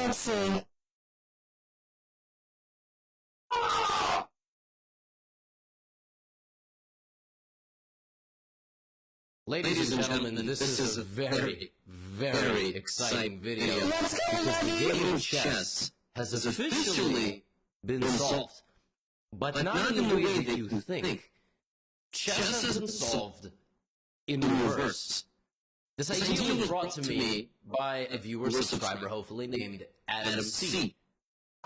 Let's see. Ladies and gentlemen, this is a very, very exciting video because the game of chess has officially been solved. But not in the way that you think. Chess has been solved in reverse. This idea was brought to me by a viewer, subscriber, hopefully, named Adam C.,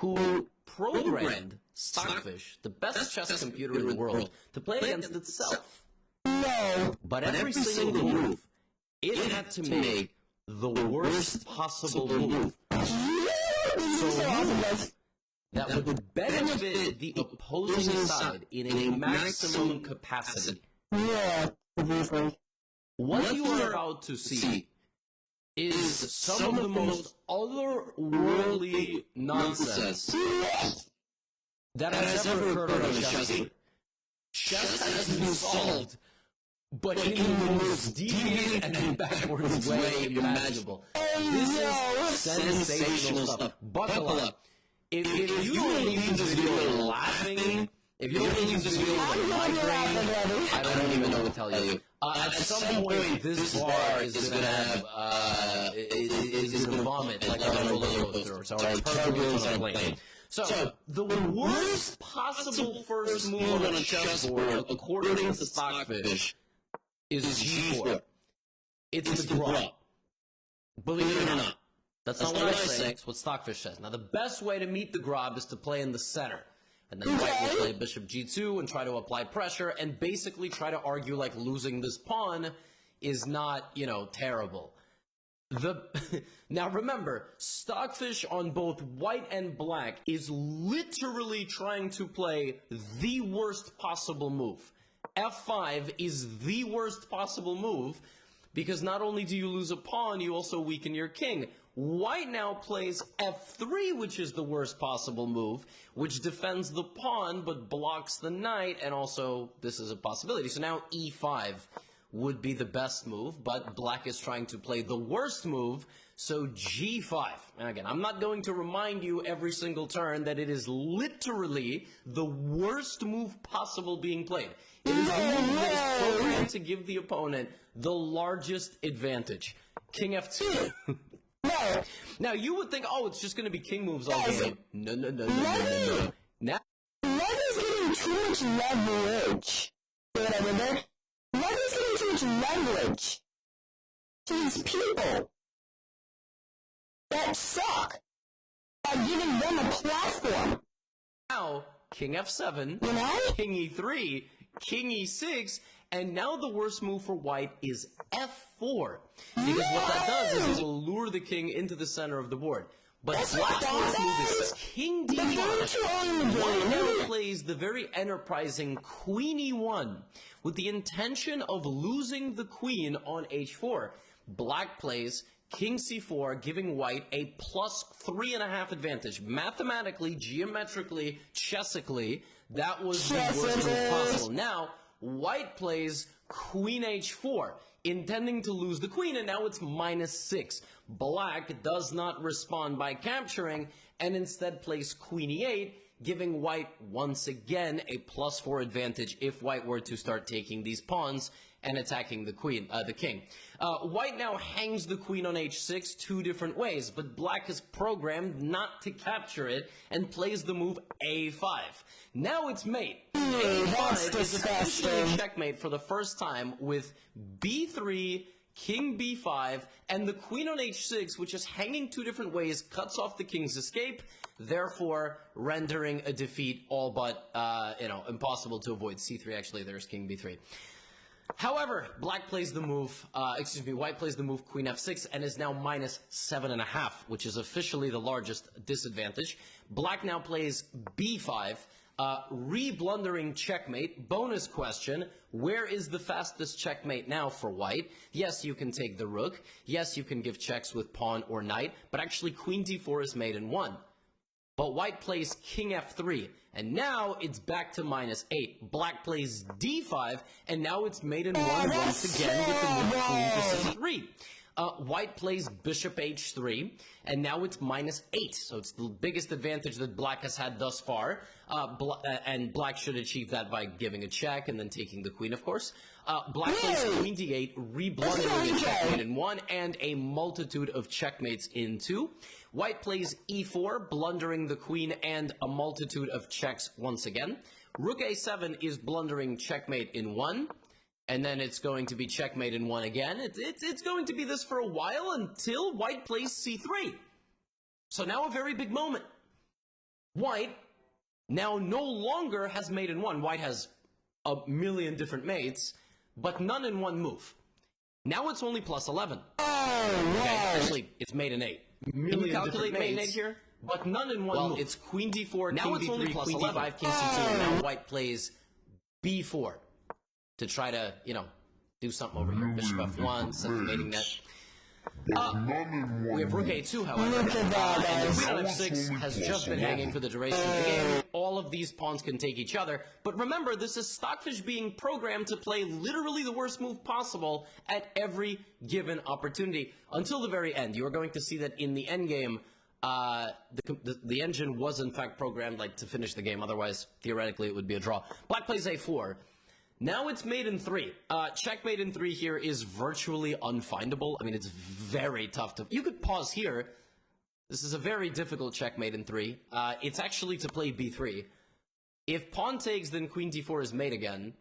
who programmed Stockfish, the best chess computer in the world, to play against itself. No. But every single move, it had to make the worst possible move. So that would benefit the opposing side in a maximum capacity. Yeah, obviously. What you are about to see is some of the most otherworldly nonsense that has ever occurred on a chess game. Chess has been solved, but in the most deviant and backwards way imaginable. This is sensational stuff. Buckle up. If you don't leave this video laughing, if you don't leave this video with a migraine, I don't even know what to tell you. At some point, this bar is going to have, is going to vomit like on a roller coaster or turbulence on a plane. So, the worst possible first move on a chessboard, according to Stockfish, is G4. It's the grub. Believe it or not. That's not what I say, it's what Stockfish says. Now, the best way to meet the grub is to play in the center. And then white will play bishop g2 and try to apply pressure and basically try to argue like losing this pawn is not, you know, terrible. Now remember, Stockfish on both white and black is literally trying to play the worst possible move. F5 is the worst possible move because not only do you lose a pawn, you also weaken your king. White now plays f3, which is the worst possible move, which defends the pawn but blocks the knight, and also this is a possibility. So now e5 would be the best move, but black is trying to play the worst move, so g5. And again, I'm not going to remind you every single turn that it is literally the worst move possible being played. It is the move that is programmed to give the opponent the largest advantage. King f2. No. Now, you would think, oh, it's just going to be king moves all game. No. Now, Love is getting too much leverage. You know what I mean there? Love is getting too much leverage to these people that suck by giving them a platform. now, king f7, You know? king e3, king e6, and now the worst move for white is f4. Because what that does is it will lure the king into the center of the board. But black's worst move is king d1. White now plays the very enterprising queen e1 with the intention of losing the queen on h4. Black plays king c4, giving white a plus 3.5 advantage. Mathematically, geometrically, chessically, that was the worst move possible. Now, white plays queen h4, intending to lose the queen, and now it's -6. Black does not respond by capturing, and instead plays queen e8, giving white once again a +4 advantage if white were to start taking these pawns and attacking the king. White now hangs the queen on h6 two different ways, but black is programmed not to capture it and plays the move a5. Now it's mate. A5 is officially checkmate for the first time with b3, king b5, and the queen on h6, which is hanging two different ways, cuts off the king's escape, therefore rendering a defeat all but, impossible to avoid. c3, actually, there's king b3. However, white plays the move queen f6 and is now -7.5, which is officially the largest disadvantage. Black now plays b5, re-blundering checkmate. Bonus question, where is the fastest checkmate now for white? Yes, you can take the rook. Yes, you can give checks with pawn or knight, but actually queen d4 is mate in 1. But white plays king f3, and now it's back to -8. Black plays d5, and now it's mate in 1 once again with the move queen to c3. White plays bishop h3, and now it's -8. So it's the biggest advantage that black has had thus far. And black should achieve that by giving a check and then taking the queen, of course. Black plays queen d8, re-blundering a checkmate in 1 and a multitude of checkmates in 2. White plays e4, blundering the queen and a multitude of checks once again. Rook a7 is blundering checkmate in 1. And then it's going to be checkmate in 1 again. It's going to be this for a while until white plays c3. So now a very big moment. White now no longer has mate in 1. White has a million different mates, but none in 1 move. Now it's only +11. Okay, actually, it's mate in 8. Can you calculate mate in 8 here? But none in 1 move. Well, it's queen d4, now king it's d3, only queen d5, king c2, and now white plays b4. To try to, do something over here. Bishop f1, set the mating net. We have rook a2, however. And the queen on f6 has just been hanging for the duration of the game. All of these pawns can take each other. But remember, this is Stockfish being programmed to play literally the worst move possible at every given opportunity. Until the very end. You are going to see that in the endgame, the engine was in fact programmed to finish the game. Otherwise, theoretically, it would be a draw. Black plays a4. Now it's mate in 3. Checkmate in 3 here is virtually unfindable. I mean, it's very tough to... You could pause here. This is a very difficult checkmate in 3. It's actually to play b3. If pawn takes, then queen d4 is mate again.